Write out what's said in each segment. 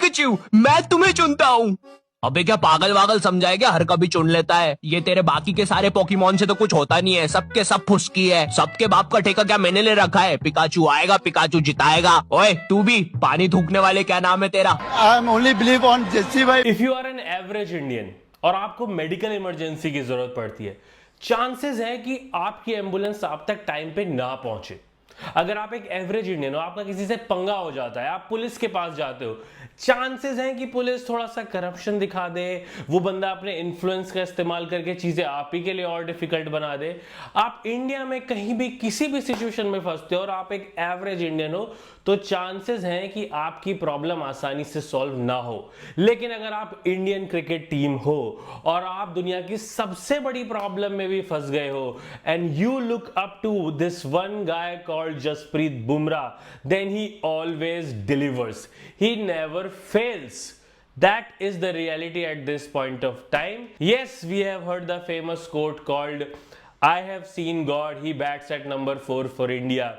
Pikachu, मैं तुम्हें चुनता हूँ। अबे क्या पागल वागल समझा है क्या? हर कभी चुन लेता है। ये तेरे बाकी के सारे पोकेमॉन से तो कुछ होता नहीं है, सबके सब फुसकी है। सबके बाप का ठेका क्या मैंने ले रखा है? पिकाचू आएगा, पिकाचू जिताएगा। ओए तू भी पानी थूकने वाले, क्या नाम है तेरा? I am only believe on JC भाई। If you are an average Indian और आपको मेडिकल इमरजेंसी की जरूरत पड़ती है, चांसेस है कि आपकी एम्बुलेंस आप तक टाइम पे ना पहुंचे। अगर आप एक एवरेज इंडियन हो, आपका किसी से पंगा हो जाता है, आप पुलिस के पास जाते हो, चांसेस हैं कि पुलिस थोड़ा सा करप्शन दिखा दे, वो बंदा अपने इन्फ्लुएंस का इस्तेमाल करके चीजें आप ही के लिए और डिफिकल्ट बना दे। आप इंडिया में कहीं भी किसी भी सिचुएशन में फंसते हो और आप एक एवरेज इंडियन हो, तो चांसेस हैं कि आपकी प्रॉब्लम आसानी से सॉल्व ना हो। लेकिन अगर आप इंडियन क्रिकेट टीम हो और आप दुनिया की सबसे बड़ी प्रॉब्लम में भी फंस गए हो, and you look up to this one guy called Jasprit Bumrah, then he always delivers, he never fails. That is the reality at this point of time. Yes, we have heard the famous quote called, I have seen God, he bats at number 4 for India.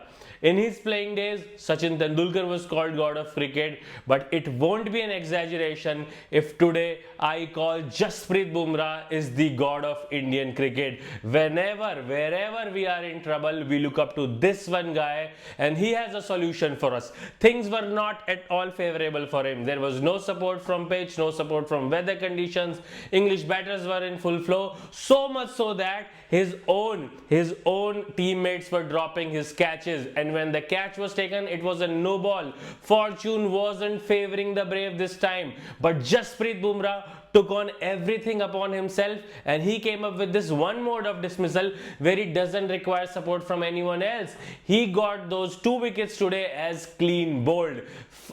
In his playing days, Sachin Tendulkar was called God of cricket, but it won't be an exaggeration if today I call Jasprit Bumrah is the God of Indian cricket. Wherever we are in trouble, we look up to this one guy and he has a solution for us. Things were not at all favorable for him. There was no support from pitch, no support from weather conditions. English batters were in full flow, so much so that his own teammates were dropping his catches, and when the catch was taken, it was a no ball. Fortune wasn't favoring the brave this time, but Jasprit Bumrah took on everything upon himself and he came up with this one mode of dismissal where he doesn't require support from anyone else. He got those 2 wickets today as clean bowled.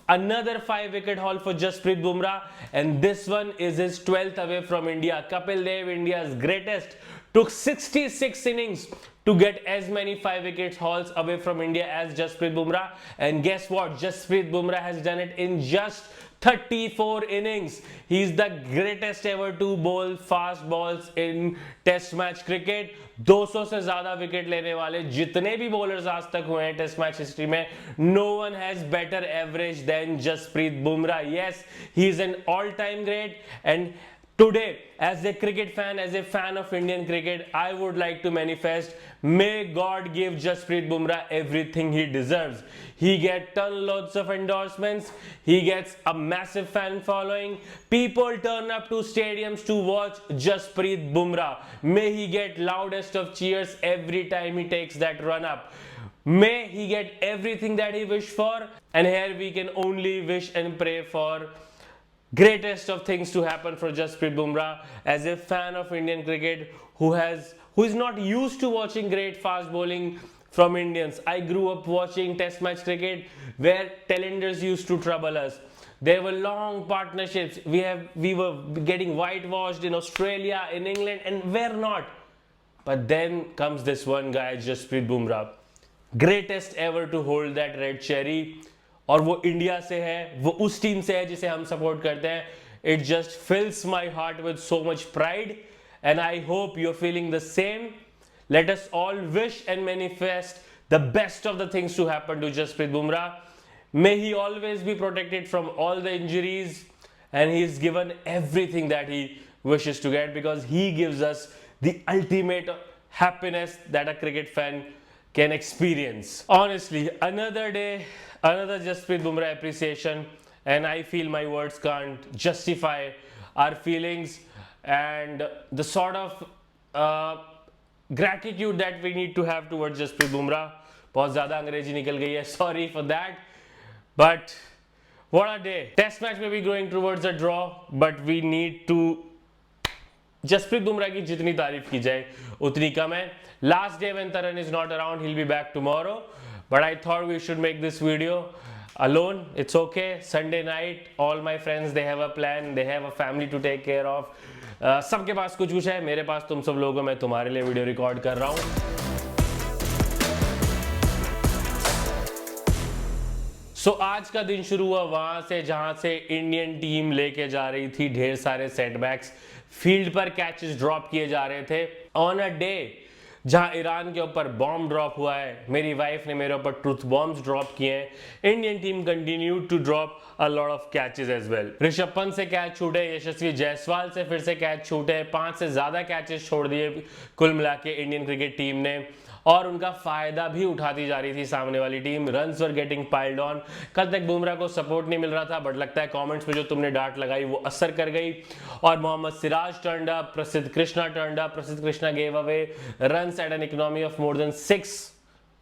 Another 5-wicket haul for Jasprit Bumrah, and this one is his 12th away from India. Kapil Dev, India's greatest, took 66 innings to get as many 5 wickets hauls away from India as Jasprit Bumrah, and guess what? Jasprit Bumrah has done it in just 34 innings. He's the greatest ever to bowl fast balls in test match cricket. 200 से ज्यादा wicket लेने वाले जितने भी bowlers आज तक हुए हैं टेस्ट मैच हिस्ट्री में, no one has better average than Jasprit Bumrah. Yes, he is an all time great, and today, as a cricket fan, as a fan of Indian cricket, I would like to manifest, may God give Jasprit Bumrah everything he deserves. He gets loads of endorsements, he gets a massive fan following, people turn up to stadiums to watch Jasprit Bumrah. May he get loudest of cheers every time he takes that run up. May he get everything that he wished for, and here we can only wish and pray for greatest of things to happen for Jasprit Bumrah. As a fan of Indian cricket who is not used to watching great fast bowling from Indians, I grew up watching test match cricket where tailenders used to trouble us. There were long partnerships. We were getting whitewashed in Australia, in England, and where not. But then comes this one guy, Jasprit Bumrah, greatest ever to hold that red cherry. और वो India से है, वो उस team से है जिसे हम सपोर्ट करते हैं. It just fills my heart with so much pride, and I hope you are feeling the same. Let us all wish and manifest the best of the things to happen to Jasprit Bumrah. May he always be protected from all the injuries, and he is given everything that he wishes to get, because he gives us the ultimate happiness that a cricket fan can experience. Honestly, another day, another Jasprit Bumrah appreciation, and I feel my words can't justify our feelings and the sort of gratitude that we need to have towards Jasprit Bumrah. बहुत ज़्यादा अंग्रेजी निकल गई है, sorry for that, but what a day. Test match may be going towards a draw, but we need to, Jasprit Bumrah की जितनी तारीफ की जाए उतनी कम है. Last day when Taran is not around, he'll be back tomorrow, but I thought we should make this video alone. It's okay, Sunday night, all my friends, they have a plan, they have a family to take care of. सबके पास कुछ कुछ है, मेरे पास तुम सब लोगों, मैं तुम्हारे लिए वीडियो रिकॉर्ड कर रहा हूँ. सो आज का दिन शुरू हुआ वहां से जहां से इंडियन टीम लेके जा रही थी ढेर सारे सेटबैक्स. फील्ड पर कैचेस ड्रॉप किए जा रहे थे ऑन अ डे जहां ईरान के ऊपर बॉम्ब ड्रॉप हुआ है, मेरी वाइफ ने मेरे ऊपर ट्रूथ बॉम्ब्स ड्रॉप किए हैं। Indian team continue to drop a lot of catches as well. Rishabh Pant से कैच छूटे, यशस्वी जायसवाल से फिर से कैच छूटे, 5 से ज्यादा कैचेस छोड़ दिए कुल मिला के इंडियन क्रिकेट टीम ने, और उनका फायदा भी उठाती जा रही थी सामने वाली team. Runs were getting piled on. कल तक बुमराह को सपोर्ट नहीं मिल रहा था, बट लगता है कमेंट्स में जो तुमने डांट लगाई वो असर कर गई, और Mohammad Siraj turned up, Prasidh Krishna turned up. Prasidh Krishna gave away runs at an economy of more than 6,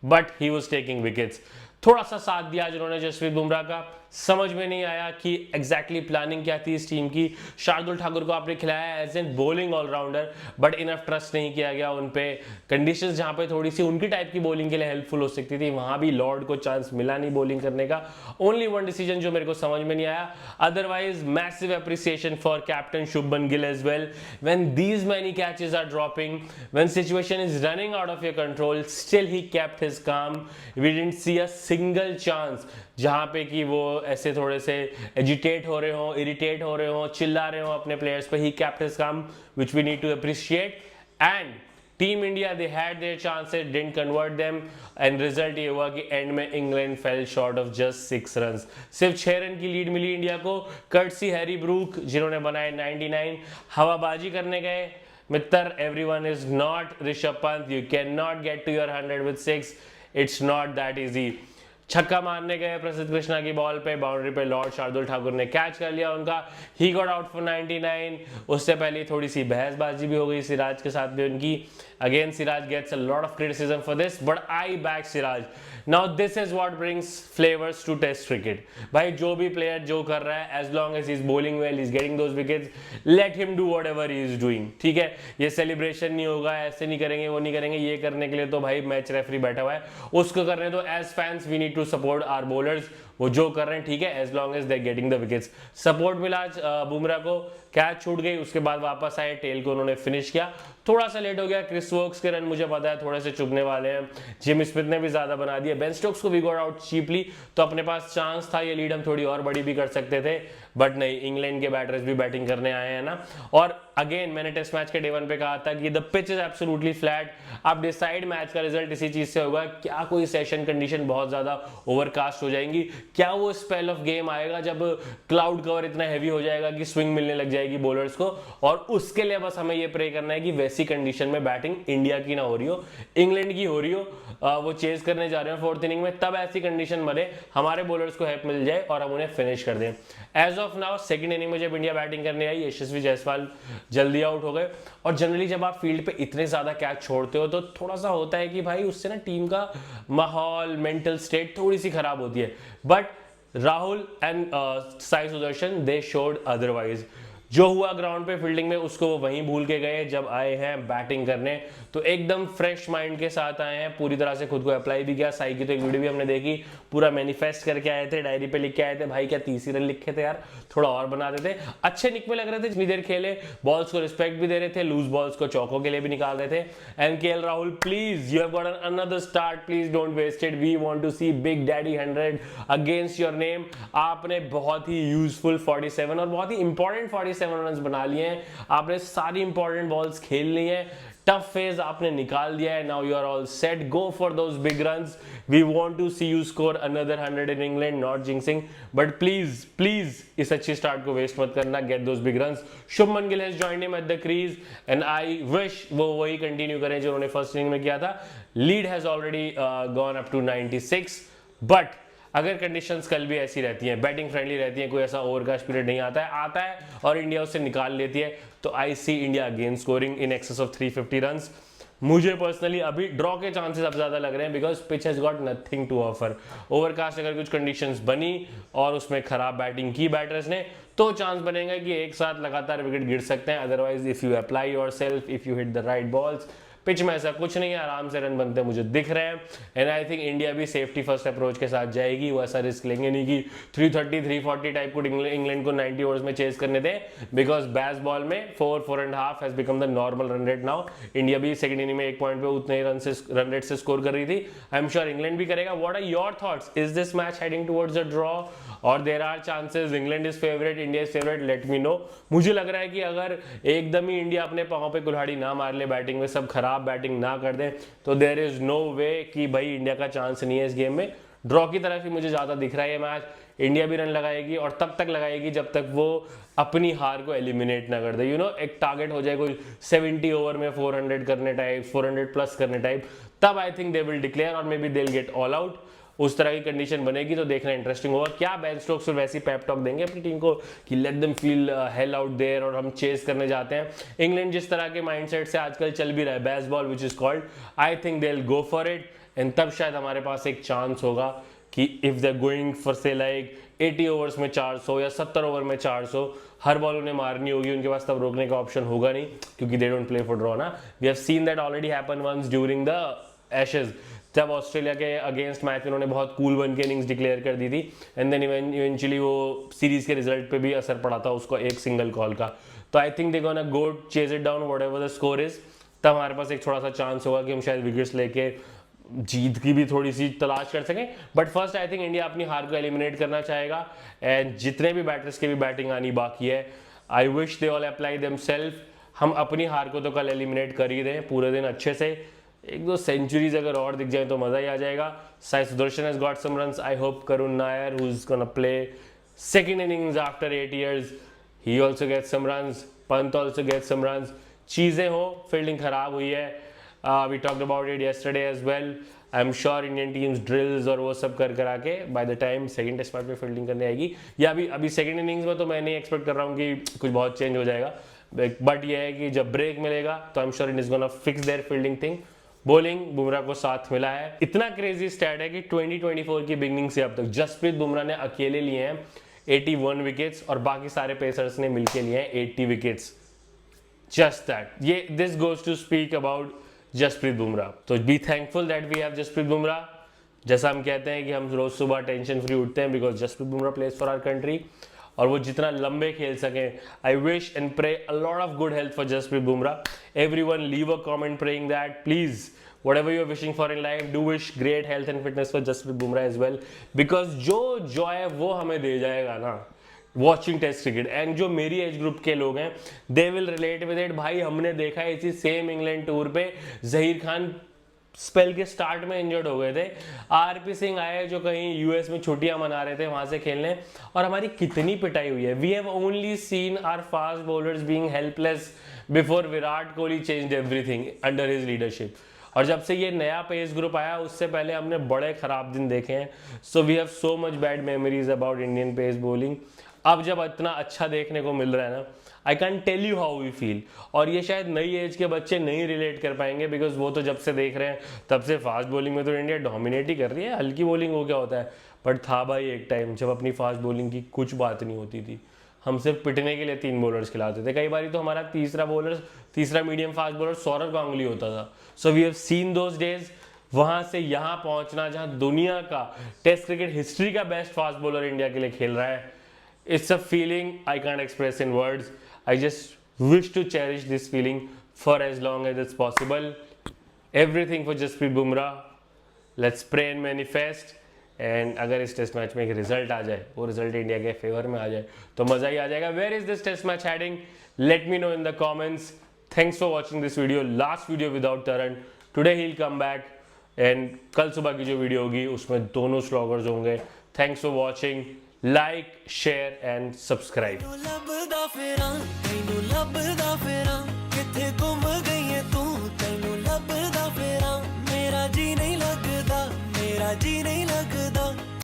but he was taking wickets. थोड़ा सा साथ दिया जिन्होंने जसप्रीत बुमराह का, समझ में नहीं आया कि एग्जैक्टली प्लानिंग क्या थी इस टीम की। शार्दुल ठाकुर को आपने खिलाया as an bowling allrounder, but enough trust नहीं किया गया उन पे। कंडीशंस जहां पे थोड़ी सी उनकी टाइप की बॉलिंग के लिए हेल्पफुल हो सकती थी, वहां भी लॉर्ड को चांस मिला नहीं बॉलिंग करने का। ओनली वन डिसीजन जो मेरे को समझ में नहीं आया। Otherwise massive appreciation for captain Shubman Gill as well. When these many catches are dropping, when situation is running out of your control, still he kept his calm. We didn't see a single chance जहां पे कि वो ऐसे थोड़े से agitate हो रहे हो, इरिटेट हो रहे हो, चिल्ला रहे हो अपने प्लेयर्स पे। He kept his calm, which we need to appreciate. And team India, they had their chances, didn't convert them, and result ये हुआ कि एंड में England fell short of just 6 runs. सिर्फ 6 रन की लीड मिली India को, courtesy Harry Brook जिन्होंने बनाए 99। हवाबाजी करने गए मित्र, everyone is not Rishabh Pant. You can not get to your 100 with 6, it's not that easy. छक्का मारने गए प्रसिद्ध कृष्णा की बॉल पे, बाउंड्री पे लॉर्ड शार्दुल ठाकुर ने कैच कर लिया उनका। He got out for 99। उससे पहले थोड़ी सी बहसबाजी भी हो गई सिराज के साथ भी उनकी। Again Siraj gets a lot of criticism for this, but I back Siraj. Now this is what brings flavours to test cricket. भाई जो भी प्लेयर जो कर रहा है, as long as he is bowling well, he is getting those wickets, let him do whatever he is doing. ठीक है, ये सेलिब्रेशन नहीं होगा, ऐसे नहीं करेंगे, वो नहीं करेंगे, ये करने के लिए तो भाई मैच रेफरी बैठा हुआ है, उसको करने दो। As fans we need to support our bowlers, वो जो कर रहे हैं ठीक है, as long as they getting the wickets. Support मिला आज बुमराह को, कैच छूट गई, उसके बाद वापस आए, टेल को उन्होंने फिनिश किया। थोड़ा सा लेट हो गया, क्रिस वोक्स के रन मुझे पता है थोड़े से चुभने वाले हैं, जिम स्मिथ ने भी ज्यादा बना दिया, बेन स्टोक्स को भी गॉट आउट चीपली, तो अपने पास चांस था, ये लीड हम थोड़ी और बड़ी भी कर सकते थे, बट नहीं, इंग्लैंड के बैटर्स भी बैटिंग करने आए हैं ना। और अगेन मैंने टेस्ट मैच के डे 1 पे कहा था कि the pitch is absolutely flat. आप डिसाइड मैच का रिजल्ट इसी चीज से होगा, क्या कोई सेशन कंडीशन बहुत ज्यादा ओवरकास्ट हो जाएंगी, क्या वो स्पेल ऑफ गेम आएगा जब क्लाउड कवर इतना हैवी हो जाएगा कि स्विंग मिलने लग जाएगी बॉलर्स को, और उसके लिए बस हमें ये प्रे करना है कि वैसी कंडीशन में बैटिंग इंडिया की ना हो रही हो, इंग्लैंड की हो रही हो, वो चेज करने जा रहे हो 4th इनिंग में, तब ऐसी कंडीशन बने हमारे बॉलर्स को हेल्प मिल जाए और हम उन्हें फिनिश कर दें। As of now 2nd inning में जब इंडिया बैटिंग करने आई, यशस्वी जायसवाल जल्दी आउट हो गए, और जनरली जब आप फील्ड पे इतने ज्यादा कैच छोड़ते हो तो थोड़ा सा होता है कि भाई उससे ना टीम का माहौल, मेंटल स्टेट थोड़ी सी खराब होती है, but Rahul and Sai Sudarshan they showed otherwise. जो हुआ ग्राउंड पे फील्डिंग में उसको वो वहीं भूल के गए, जब आए हैं बैटिंग करने तो एकदम फ्रेश माइंड के साथ आए हैं, पूरी तरह से खुद को अप्लाई भी किया। साई की तो एक वीडियो भी हमने देखी, पूरा मैनिफेस्ट करके आए थे, डायरी पे लिख के आए थे, भाई क्या 30 रन लिखे थे यार, थोड़ा और बना देते। अच्छे निक में लग रहे थे, जितनी देर खेले, बॉल्स को रिस्पेक्ट भी दे रहे थे, लूज बॉल्स को चौकों के लिए भी निकाल रहे थे। And KL Rahul, please you have got another start, please don't waste it, we want to see big daddy 100 against your name. आपने बहुत ही यूजफुल 47 और बहुत ही इंपॉर्टेंट 47 रन बना लिए हैं, आपने सारी इंपॉर्टेंट बॉल्स खेल ली हैं, टफ फेज आपने निकाल दिया है, now you are all set, go for those big runs, we want to see you score another 100 in England, not jinxing, but please please इस अच्छी स्टार्ट को वेस्ट मत करना, get those big runs. Shubman Gill has joined him at the crease and I wish वो वही continue करें जो उन्होंने फर्स्ट इनिंग में किया था। Lead has already gone up to 96, but अगर कंडीशंस कल भी ऐसी रहती हैं, बैटिंग फ्रेंडली रहती हैं, कोई ऐसा ओवरकास्ट पीरियड नहीं आता है और इंडिया उससे निकाल लेती है, तो I see India again scoring in excess of 350 runs. मुझे पर्सनली अभी ड्रॉ के चांसेस अब ज्यादा लग रहे हैं, because pitch has got nothing to offer. Overcast अगर कुछ कंडीशंस बनी और उसमें खराब बैटिंग की बैटर्स ने, तो चांस बनेगा कि एक साथ लगातार विकेट गिर सकते हैं। Otherwise if you apply yourself, if you hit the right balls, pitch में ऐसा कुछ नहीं है, आराम से रन बनते मुझे दिख रहे हैं। एंड आई थिंक इंडिया भी सेफ्टी फर्स्ट अप्रोच के साथ जाएगी, वो ऐसा रिस्क लेंगे नहीं कि 330 340 टाइप को इंग्लैंड को 90 ओवर्स में चेज करने दें, बिकॉज बैस बॉल में 4.5 has become the normal run rate now. India भी सेकंड इनिंग में 1 पॉइंट पे उतने ही रन रेट से स्कोर कर रही थी, आई एम श्योर इंग्लैंड भी करेगा। What are your thoughts, is this match heading towards a draw और there are chances England is favourite, India is favourite, let me know. मुझे लग रहा है कि अगर एकदम ही इंडिया अपने पांव पे कुल्हाड़ी ना मार ले, बैटिंग में सब खराब खराब बैटिंग ना कर दें तो देयर इज नो वे कि भाई इंडिया का चांस नहीं है इस गेम में। ड्रॉ की तरफ ही मुझे ज़्यादा दिख रहा है ये मैच। इंडिया भी रन लगाएगी और तब तक लगाएगी जब तक वो अपनी हार को एलिमिनेट ना कर दे। एक टारगेट हो जाए कोई 70 ओवर में 400 करने टाइप, 400 प्लस करने टाइप, तब I think they will declare और maybe they will get all out. उस तरह की कंडीशन बनेगी तो देखना इंटरेस्टिंग होगा। क्या बेन स्टोक्स फिर वैसी पेप टॉक देंगे अपनी टीम को कि let them feel hell out there और हम चेस करने जाते हैं। इंग्लैंड जिस तरह के माइंडसेट से आजकल चल भी रहा है, baseball which is called, I think they will go for it and तब शायद हमारे पास एक चांस होगा कि इफ दे गोइंग फॉर से लाइक 80 ओवर्स में 400 या 70 ओवर में 400 हर बॉल उन्हें मारनी होगी, उनके पास तब रोकने का ऑप्शन होगा नहीं क्योंकि they don't play for draw ना। We have seen that already happen once during the Ashes, जब ऑस्ट्रेलिया के अगेंस्ट मैच में उन्होंने बहुत कूल बन के इनिंग्स डिक्लेयर कर दी थी एंड देन इवेंचुअली वो सीरीज के रिजल्ट पे भी असर पड़ा था उसको एक सिंगल कॉल का। तो आई think they gonna go chase it down whatever the score is, तब हमारे पास एक थोड़ा सा चांस होगा कि हम शायद विकेट्स लेके जीत की भी थोड़ी सी तलाश कर सकें। But first I think India अपनी हार को एलिमिनेट करना चाहेगा एंड जितने भी बैटर्स की भी बैटिंग आनी बाकी है, I wish they all apply themselves. हम अपनी हार को तो कल एलिमिनेट कर ही दें पूरे दिन अच्छे से, एक दो सेंचुरीज अगर और दिख जाए तो मजा ही आ जाएगा। Sai Sudharsan has got some runs, I hope Karun Nair who is gonna play second innings after 8 years he also gets some runs, Pant also gets some runs. चीजें हो, फील्डिंग खराब हुई है, we talked about it yesterday as well। I am sure Indian teams drills और वो सब कर करा के by the time second test match में फील्डिंग करने आएगी, या अभी सेकंड इनिंग्स में तो मैं नहीं एक्सपेक्ट कर रहा हूँ कि कुछ बहुत चेंज हो जाएगा, बट ये है कि जब ब्रेक मिलेगा तो आई am sure it is gonna fix there fielding thing. Bowling Bumrah को साथ मिला है, इतना क्रेजी स्टैट है कि 2024 की बिगनिंग से अब तक जसप्रीत बुमराह ने अकेले लिए हैं 81 विकेट्स और बाकी सारे पेसर्स ने मिलकर लिए हैं 80 विकेट्स। जस्ट दैट, ये this goes to speak about Jasprit Bumrah. तो be thankful that we have Jasprit Bumrah. जैसा हम कहते हैं कि हम रोज सुबह टेंशन फ्री उठते हैं because Jasprit Bumrah plays for our country, और वो जितना लंबे खेल सकें। I wish and pray a lot of good health for Jasprit Bumrah. Everyone leave a comment praying that please whatever you are wishing for in life, do wish great health and fitness for Jasprit Bumrah as well, because जो joy है वो हमें दे जाएगा ना watching test cricket. And जो मेरी age group के लोग हैं they will relate with it. भाई हमने देखा है इसी सेम इंग्लैंड टूर पे जहीर खान स्पेल के स्टार्ट में इंजर्ड हो गए थे, आरपी सिंह आए जो कहीं यूएस में छुट्टियां मना रहे थे वहां से खेलने, और हमारी कितनी पिटाई हुई है। We have only seen our fast bowlers being helpless before Virat Kohli changed everything under his leadership. और जब से ये नया पेस ग्रुप आया उससे पहले हमने बड़े खराब दिन देखे हैं। So we have so much bad memories about Indian pace bowling. अब जब इतना अच्छा देखने को मिल रहा है ना, I can tell you how we feel. और ये शायद नई एज के बच्चे नहीं रिलेट कर पाएंगे बिकॉज वो तो जब से देख रहे हैं तब से फास्ट बॉलिंग में तो इंडिया डोमिनेट ही कर रही है। हल्की बॉलिंग हो क्या होता है, बट था भाई एक टाइम जब अपनी फास्ट बॉलिंग की कुछ बात नहीं होती थी, हम सिर्फ पिटने के लिए 3 बॉलर्स खिलाते थे। कई बार तो हमारा तीसरा medium fast bowler Sourav Ganguly होता था। So we have seen those days. वहां से यहाँ पहुंचना जहां दुनिया का टेस्ट क्रिकेट हिस्ट्री का बेस्ट फास्ट बॉलर इंडिया के लिए खेल रहा है, it's a feeling I can't express in words. I just wish to cherish this feeling for as long as it's possible. Everything for Jasprit Bumrah, let's pray and manifest. And अगर इस test match में एक result आ जाए, वो result India के favour में आ जाए तो मजा ही आ जाएगा। Where is this test match heading, let me know in the comments. Thanks for watching this video, last video without Taran. Today he will come back and कल सुबह की जो वीडियो होगी उसमें दोनों स्लॉगर्स होंगे। Thanks for watching, like share and subscribe. जी नहीं